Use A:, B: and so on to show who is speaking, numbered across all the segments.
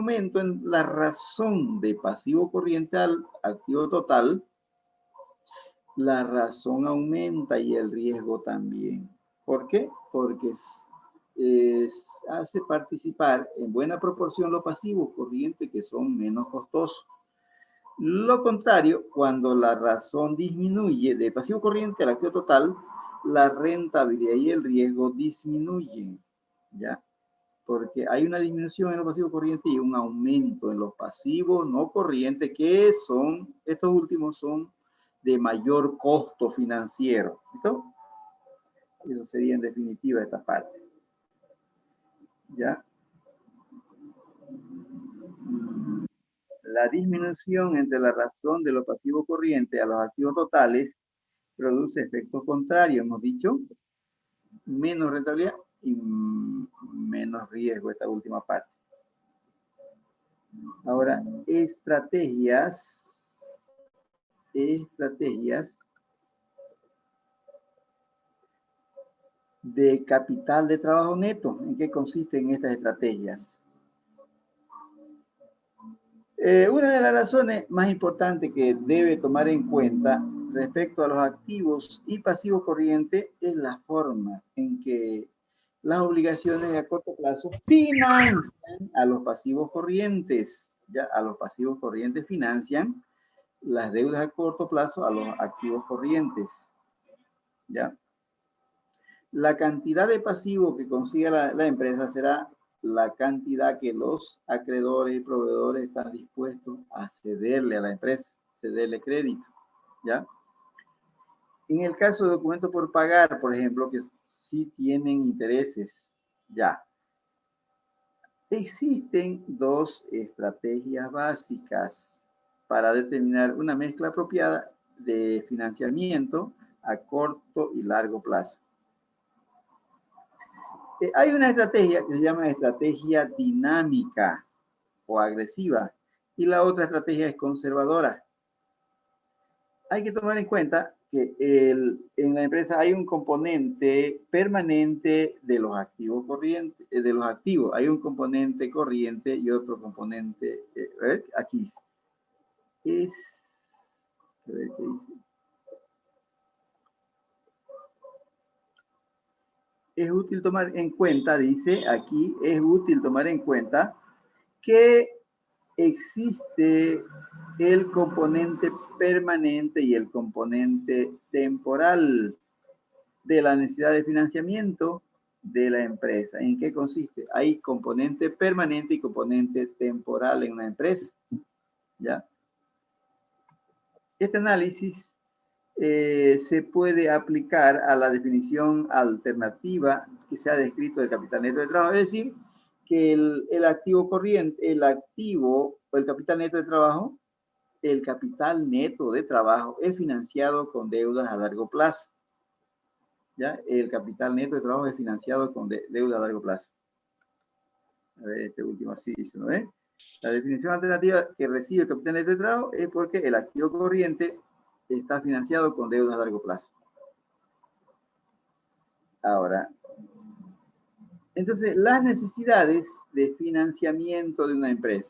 A: aumento en la razón de pasivo corriente al activo total, la razón aumenta y el riesgo también. ¿Por qué? Porque hace participar en buena proporción los pasivos corrientes que son menos costosos. Lo contrario, cuando la razón disminuye de pasivo corriente al activo total, la rentabilidad y el riesgo disminuyen, ¿ya? Porque hay una disminución en los pasivos corrientes y un aumento en los pasivos no corrientes, que son, estos últimos son de mayor costo financiero. ¿Listo? Eso sería en definitiva esta parte. ¿Ya? La disminución entre la razón de los pasivos corrientes a los activos totales produce efectos contrarios, hemos dicho, menos rentabilidad y menos riesgo, esta última parte. Ahora, estrategias de capital de trabajo neto. ¿En qué consisten estas estrategias? Una de las razones más importantes que debe tomar en cuenta respecto a los activos y pasivos corrientes es la forma en que las obligaciones a corto plazo financian a los pasivos corrientes. Ya a los pasivos corrientes financian las deudas a corto plazo a los activos corrientes. ¿Ya? La cantidad de pasivos que consiga la empresa será la cantidad que los acreedores y proveedores están dispuestos a cederle a la empresa, cederle crédito, ¿ya? En el caso de documentos por pagar, por ejemplo, que sí tienen intereses, ya. Existen dos estrategias básicas para determinar una mezcla apropiada de financiamiento a corto y largo plazo. Hay una estrategia que se llama estrategia dinámica o agresiva y la otra estrategia es conservadora. Hay que tomar en cuenta que en la empresa hay un componente permanente de los activos corrientes, de los activos. Hay un componente corriente y otro componente, aquí. A ver qué dice. Es útil tomar en cuenta, dice aquí, es útil tomar en cuenta que existe el componente permanente y el componente temporal de la necesidad de financiamiento de la empresa. ¿En qué consiste? Hay componente permanente y componente temporal en una empresa. ¿Ya? Este análisis se puede aplicar a la definición alternativa que se ha descrito del capital neto de trabajo, es decir, que el activo corriente, el activo o el capital neto de trabajo, el capital neto de trabajo es financiado con deudas a largo plazo. ¿Ya? El capital neto de trabajo es financiado con deuda a largo plazo. A ver, este último así dice, ¿no ves? La definición alternativa que recibe el capital neto de trabajo es porque el activo corriente está financiado con deudas a largo plazo. Ahora, entonces, las necesidades de financiamiento de una empresa.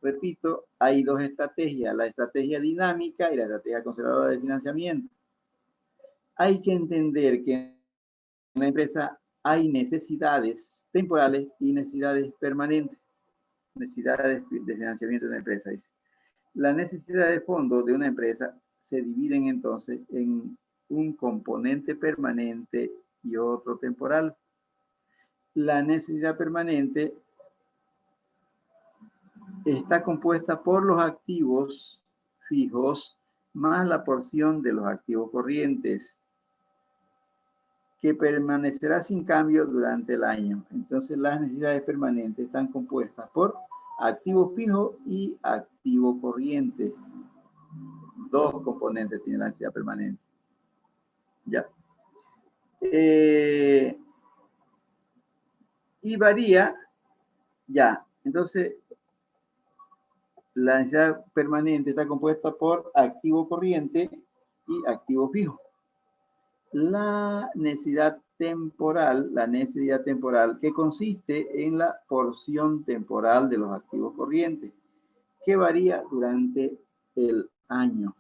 A: Repito, hay dos estrategias, la estrategia dinámica y la estrategia conservadora de financiamiento. Hay que entender que en la empresa hay necesidades temporales y necesidades permanentes. Necesidades de financiamiento de una empresa. La necesidad de fondos de una empresa se dividen entonces en un componente permanente y otro temporal. La necesidad permanente está compuesta por los activos fijos más la porción de los activos corrientes, que permanecerá sin cambio durante el año. Entonces, las necesidades permanentes están compuestas por activo fijo y activo corriente. Dos componentes tiene la necesidad permanente. Ya. Y varía, ya. Entonces, la necesidad permanente está compuesta por activo corriente y activo fijo. la necesidad temporal que consiste en la porción temporal de los activos corrientes, que varía durante el año.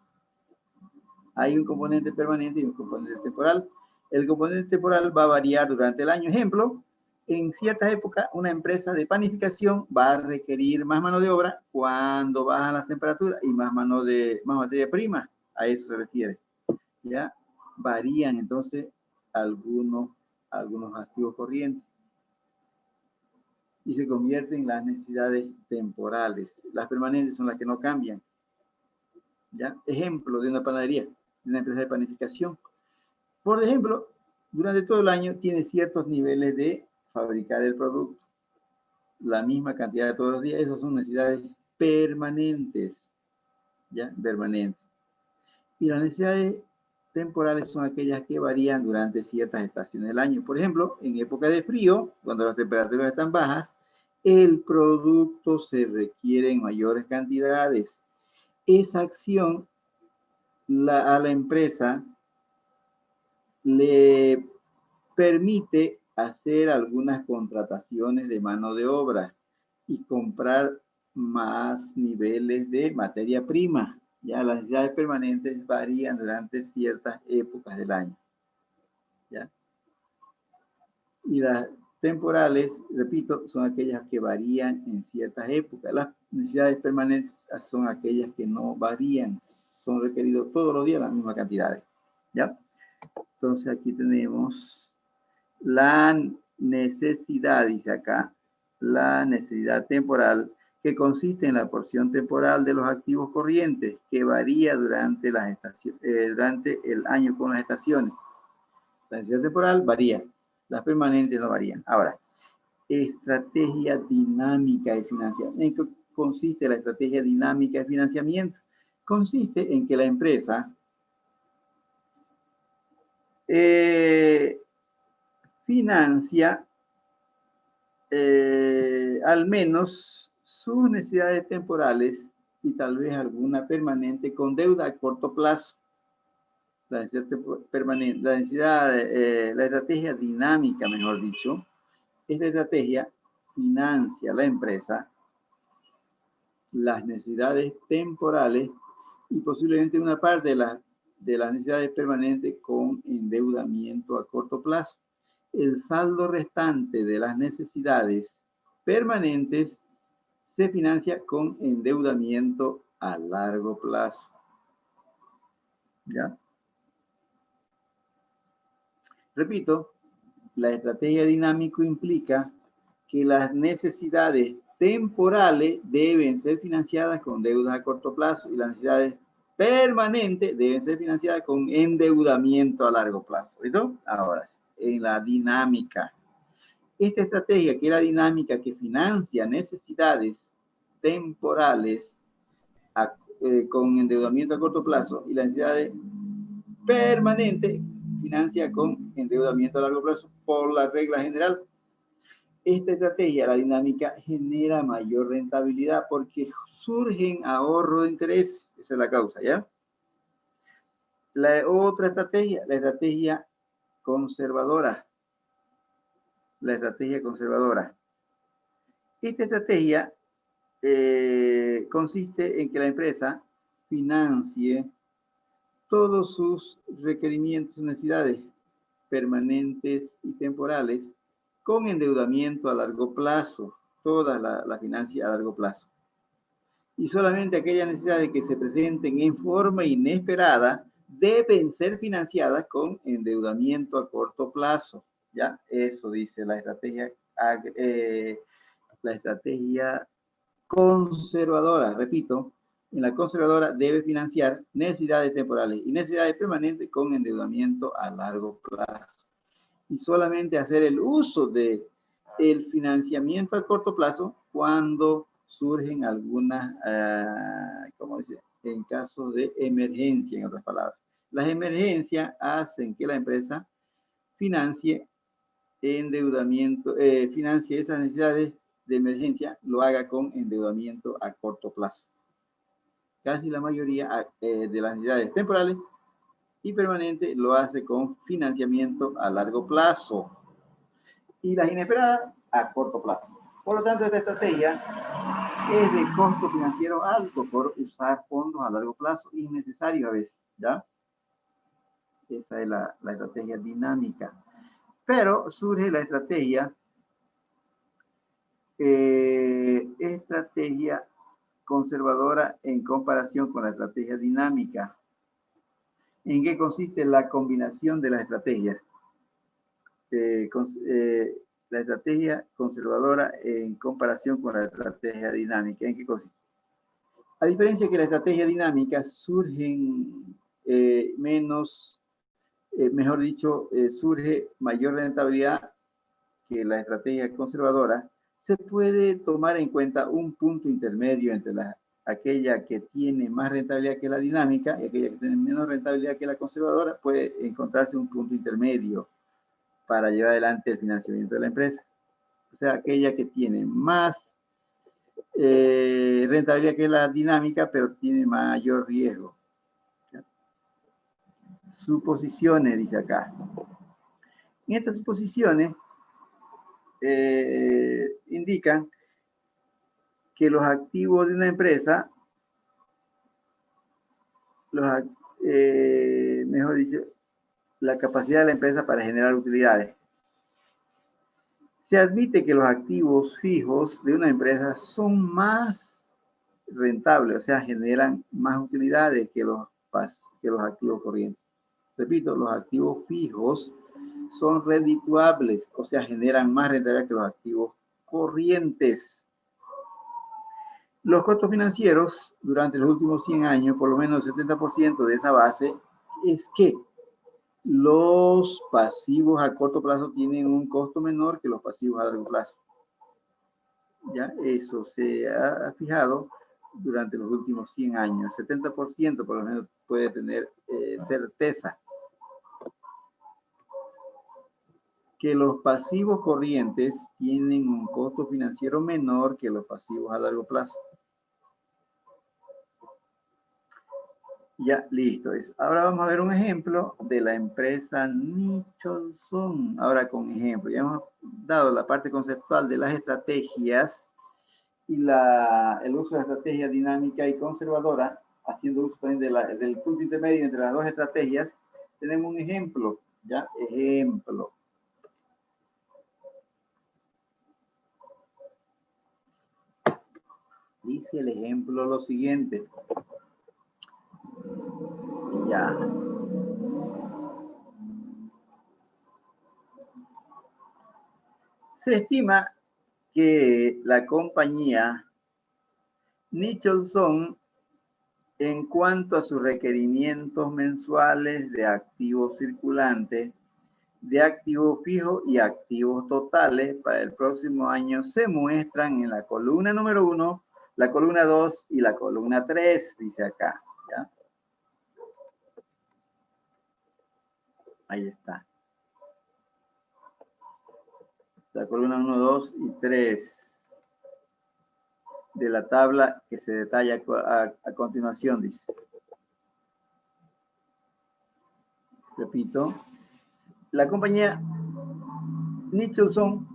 A: Hay un componente permanente y un componente temporal. El componente temporal va a variar durante el año. Ejemplo, en ciertas épocas una empresa de panificación va a requerir más mano de obra cuando bajan las temperaturas y más materia prima. A eso se refiere. Ya varían entonces algunos activos corrientes y se convierten en las necesidades temporales. Las permanentes son las que no cambian. ¿Ya? Ejemplo de una panadería, de una empresa de panificación. Por ejemplo, durante todo el año tiene ciertos niveles de fabricar el producto. La misma cantidad de todos los días. Esas son necesidades permanentes. ¿Ya? Permanentes. Y las necesidades temporales son aquellas que varían durante ciertas estaciones del año. Por ejemplo, en época de frío, cuando las temperaturas están bajas, el producto se requiere en mayores cantidades. Esa acción a la empresa le permite hacer algunas contrataciones de mano de obra y comprar más niveles de materia prima. Ya las necesidades permanentes varían durante ciertas épocas del año. ¿Ya? Y las temporales, repito, son aquellas que varían en ciertas épocas. Las necesidades permanentes son aquellas que no varían, son requeridos todos los días las mismas cantidades. ¿Ya? Entonces aquí tenemos la necesidad, dice acá, la necesidad temporal, que consiste en la porción temporal de los activos corrientes, que varía durante el año con las estaciones. La necesidad temporal varía, las permanentes no varían. Ahora, estrategia dinámica de financiamiento. ¿En qué consiste la estrategia dinámica de financiamiento? Consiste en que la empresa financia al menos sus necesidades temporales y tal vez alguna permanente con deuda a corto plazo. La necesidad permanente, la estrategia dinámica, mejor dicho, esta estrategia financia a la empresa las necesidades temporales y posiblemente una parte de las necesidades permanentes con endeudamiento a corto plazo. El saldo restante de las necesidades permanentes se financia con endeudamiento a largo plazo. ¿Ya? Repito, la estrategia dinámica implica que las necesidades temporales deben ser financiadas con deudas a corto plazo y las necesidades permanentes deben ser financiadas con endeudamiento a largo plazo. ¿Listo? Ahora, en la dinámica. Esta estrategia, que es la dinámica que financia necesidades temporales con endeudamiento a corto plazo y las necesidades permanentes financia con endeudamiento a largo plazo por la regla general. Esta estrategia, la dinámica, genera mayor rentabilidad porque surgen ahorros de interés. Esa es la causa, ¿ya? La otra estrategia, la estrategia conservadora. La estrategia conservadora. Esta estrategia consiste en que la empresa financie todos sus requerimientos y necesidades permanentes y temporales con endeudamiento a largo plazo, toda la financia a largo plazo. Y solamente aquellas necesidades que se presenten en forma inesperada deben ser financiadas con endeudamiento a corto plazo. ¿Ya? Eso dice la estrategia conservadora. Repito, en la conservadora debe financiar necesidades temporales y necesidades permanentes con endeudamiento a largo plazo. Y solamente hacer el uso de el financiamiento a corto plazo cuando surgen algunas, ¿cómo decir? En casos de emergencia, en otras palabras. Las emergencias hacen que la empresa financie endeudamiento, financie esas necesidades de emergencia, lo haga con endeudamiento a corto plazo. Casi la mayoría de las necesidades temporales y permanente lo hace con financiamiento a largo plazo y las inesperadas a corto plazo. Por lo tanto, esta estrategia es de costo financiero alto por usar fondos a largo plazo, innecesarios a veces, ¿ya? Esa es la estrategia dinámica. Pero surge la estrategia conservadora en comparación con la estrategia dinámica. ¿En qué consiste la combinación de las estrategias? La estrategia conservadora en comparación con la estrategia dinámica. ¿En qué consiste? A diferencia que la estrategia dinámica surgen surge mayor rentabilidad que la estrategia conservadora, se puede tomar en cuenta un punto intermedio entre aquella que tiene más rentabilidad que la dinámica y aquella que tiene menos rentabilidad que la conservadora. Puede encontrarse un punto intermedio para llevar adelante el financiamiento de la empresa. O sea, aquella que tiene más rentabilidad que la dinámica, pero tiene mayor riesgo. Suposiciones, dice acá. En estas suposiciones indican que los activos de una empresa, mejor dicho, la capacidad de la empresa para generar utilidades. Se admite que los activos fijos de una empresa son más rentables, o sea, generan más utilidades que los activos corrientes. Repito, los activos fijos son redituables, o sea, generan más rentabilidad que los activos corrientes. Los costos financieros durante los últimos 100 años, por lo menos el 70% de esa base, es que los pasivos a corto plazo tienen un costo menor que los pasivos a largo plazo. Ya, eso se ha fijado durante los últimos 100 años. 70% por lo menos puede tener certeza que los pasivos corrientes tienen un costo financiero menor que los pasivos a largo plazo. Ya, listo. Ahora vamos a ver un ejemplo de la empresa Nicholson. Ahora con ejemplo. Ya hemos dado la parte conceptual de las estrategias y el uso de estrategia dinámica y conservadora, haciendo uso también del punto intermedio entre las dos estrategias. Tenemos un ejemplo. Ya, ejemplo. Dice el ejemplo lo siguiente. Ya. Se estima que la compañía Nicholson, en cuanto a sus requerimientos mensuales de activos circulantes, de activos fijos y activos totales para el próximo año, se muestran en la columna número 1, la columna 2 y la columna 3, dice acá. ¿Ya? Ahí está. La columna 1, 2 y 3 de la tabla que se detalla a continuación, dice. Repito, la compañía Nicholson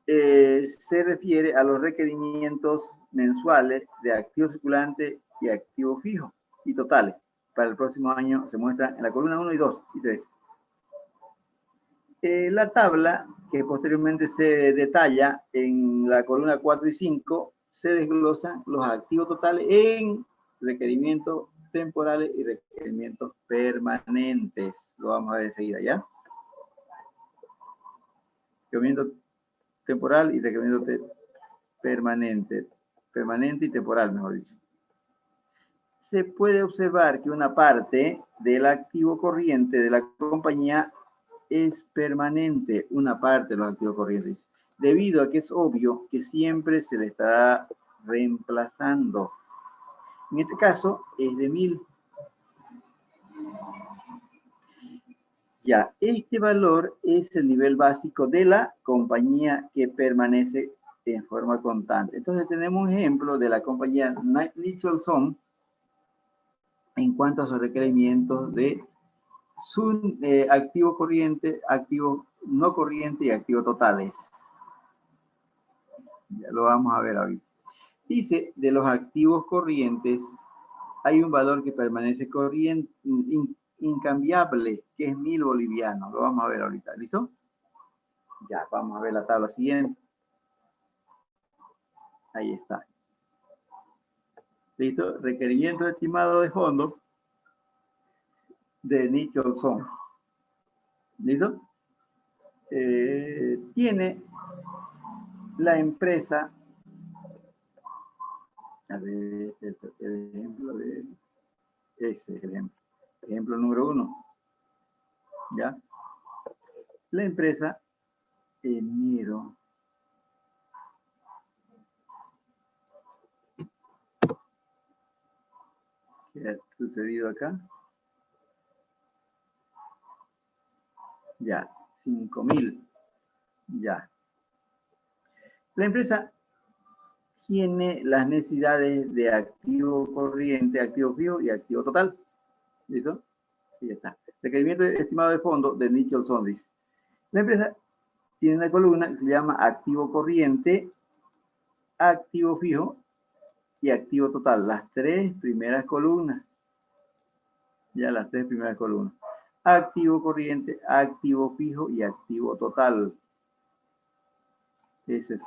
A: se refiere a los requerimientos mensuales de activos circulantes y activos fijos y totales. Para el próximo año se muestra en la columna 1 y 2 y 3. La tabla, que posteriormente se detalla en la columna 4 y 5, se desglosan los activos totales en requerimientos temporales y requerimientos permanentes. Lo vamos a ver enseguida, ¿ya? Requerimiento temporal y requerimiento permanente. Permanente y temporal, mejor dicho. Se puede observar que una parte del activo corriente de la compañía es permanente, una parte de los activos corrientes, debido a que es obvio que siempre se le está reemplazando. En este caso es de 1000. Ya, este valor es el nivel básico de la compañía que permanece en forma constante. Entonces tenemos un ejemplo de la compañía Nicholson, en cuanto a sus requerimientos de su activo corriente, activo no corriente y activo totales. Ya lo vamos a ver ahorita. Dice, de los activos corrientes, hay un valor que permanece corriente, incambiable, que es 1000 bolivianos. Lo vamos a ver ahorita. ¿Listo? Ya, vamos a ver la tabla siguiente. Ahí está. ¿Listo? Requerimiento estimado de fondo de Nicholson. ¿Listo? Tiene la empresa, a ver, el ejemplo de ese ejemplo número 1, ¿ya? La empresa enero. ¿Qué ha sucedido acá? Ya, 5000. Ya. La empresa tiene las necesidades de activo corriente, activo fijo y activo total. ¿Listo? Y ya está. Requerimiento estimado de fondo de Nicholson dice. La empresa tiene una columna que se llama activo corriente, activo fijo y activo total. Las tres primeras columnas. Ya las tres primeras columnas. Activo corriente, activo fijo y activo total. Ese es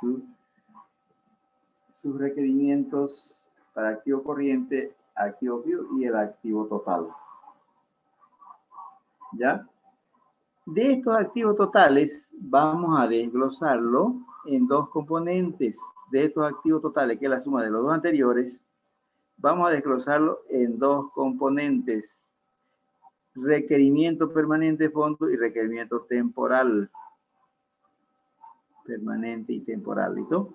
A: sus requerimientos para activo corriente, activo fijo y el activo total. ¿Ya? De estos activos totales vamos a desglosarlo en dos componentes. De estos activos totales, que es la suma de los dos anteriores, vamos a desglosarlo en dos componentes. Requerimiento permanente de fondo y requerimiento temporal. Permanente y temporal, ¿listo?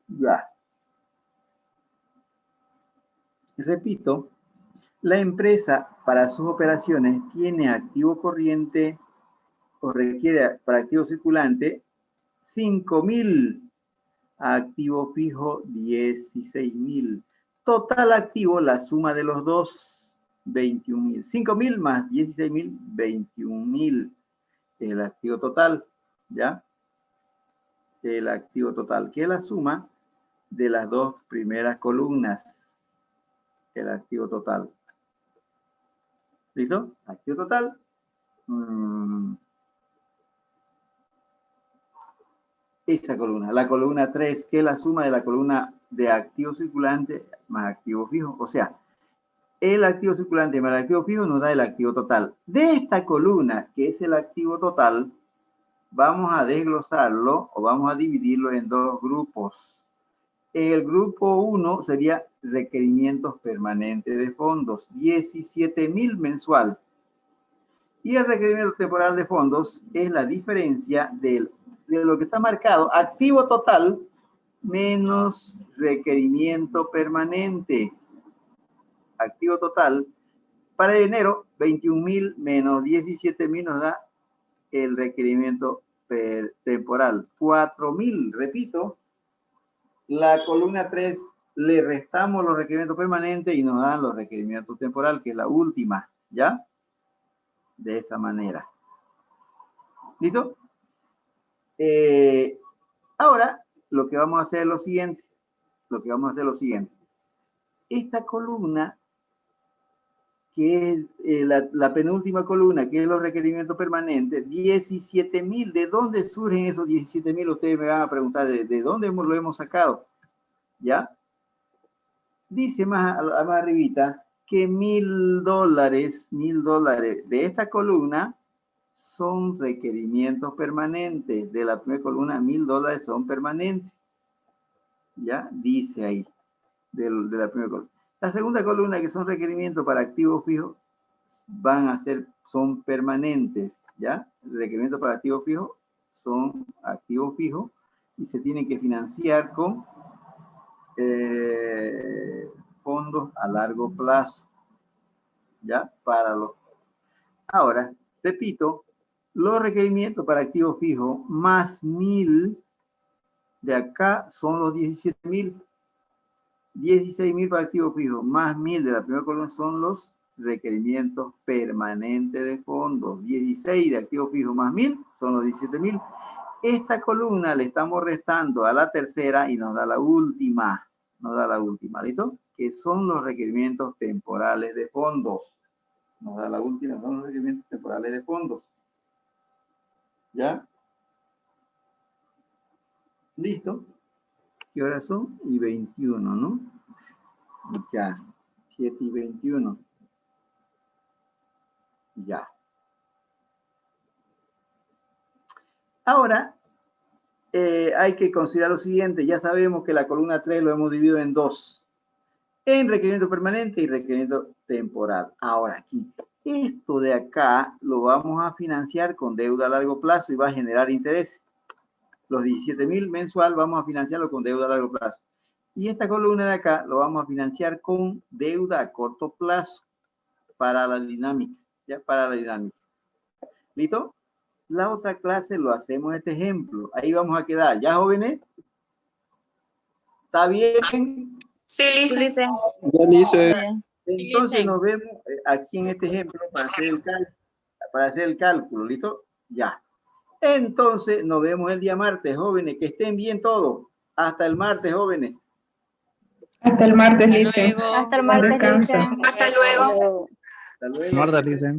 A: Ya. Repito, la empresa para sus operaciones tiene activo corriente o requiere para activo circulante 5000, activo fijo 16000. Total activo, la suma de los dos, 21000. 5000 más 16000, 21000. El activo total, ¿ya? El activo total, que es la suma de las dos primeras columnas. El activo total. ¿Listo? Activo total. Esa columna. La columna 3, que es la suma de la columna de activo circulante más activo fijo. O sea, el activo circulante más el activo fijo nos da el activo total. De esta columna, que es el activo total, vamos a desglosarlo o vamos a dividirlo en dos grupos. El grupo 1 sería requerimientos permanentes de fondos, 17.000 mensual. Y el requerimiento temporal de fondos es la diferencia de lo que está marcado, activo total menos requerimiento permanente. Activo total, para enero, 21.000 menos 17.000 nos da el requerimiento temporal. 4.000, repito, la columna 3 le restamos los requerimientos permanentes y nos dan los requerimientos temporales, que es la última, ¿ya? De esa manera. ¿Listo? Ahora, lo que vamos a hacer es lo siguiente. Esta columna, que es la penúltima columna, que es los requerimientos permanentes, 17.000. ¿De dónde surgen esos 17.000? Ustedes me van a preguntar, ¿de dónde lo hemos sacado? ¿Ya? Dice más arribita que $1.000 de esta columna son requerimientos permanentes. De la primera columna, $1.000 son permanentes. ¿Ya? Dice ahí, de la primera columna. La segunda columna, que son requerimientos para activos fijos, son permanentes. ¿Ya? Requerimientos para activos fijos son activos fijos y se tienen que financiar con fondos a largo plazo. ¿Ya? Ahora, repito, los requerimientos para activo fijo más 1000 de acá son los 17.000. 16.000 para activo fijo, más 1.000 de la primera columna son los requerimientos permanentes de fondos. 16 de activo fijo más 1.000 son los 17.000. Esta columna le estamos restando a la tercera y nos da la última. ¿Listo? Que son los requerimientos temporales de fondos. Nos da la última, son los requerimientos temporales de fondos. ¿Ya? ¿Listo? ¿Qué horas son? Y 21, ¿no? Ya. 7 y 21. Ya. Ahora, hay que considerar lo siguiente. Ya sabemos que la columna 3 lo hemos dividido en dos. En requerimiento permanente y requerimiento temporal. Ahora aquí, esto de acá lo vamos a financiar con deuda a largo plazo y va a generar interés. Los 17.000 mensual vamos a financiarlo con deuda a largo plazo. Y esta columna de acá lo vamos a financiar con deuda a corto plazo para la dinámica. ¿Ya? Para la dinámica. ¿Listo? La otra clase lo hacemos este ejemplo. Ahí vamos a quedar. ¿Ya, jóvenes? ¿Está bien?
B: Sí, Lisa.
C: Ya dice.
A: Entonces nos vemos aquí en este ejemplo para hacer el cálculo, ¿listo? Ya. Entonces nos vemos el día martes, jóvenes. Que estén bien todos. Hasta el martes, jóvenes.
D: Hasta el martes, Lice.
B: Hasta el martes,
D: Descansa.
B: Lisa. Hasta luego.
A: Hasta luego.
C: Marta dice.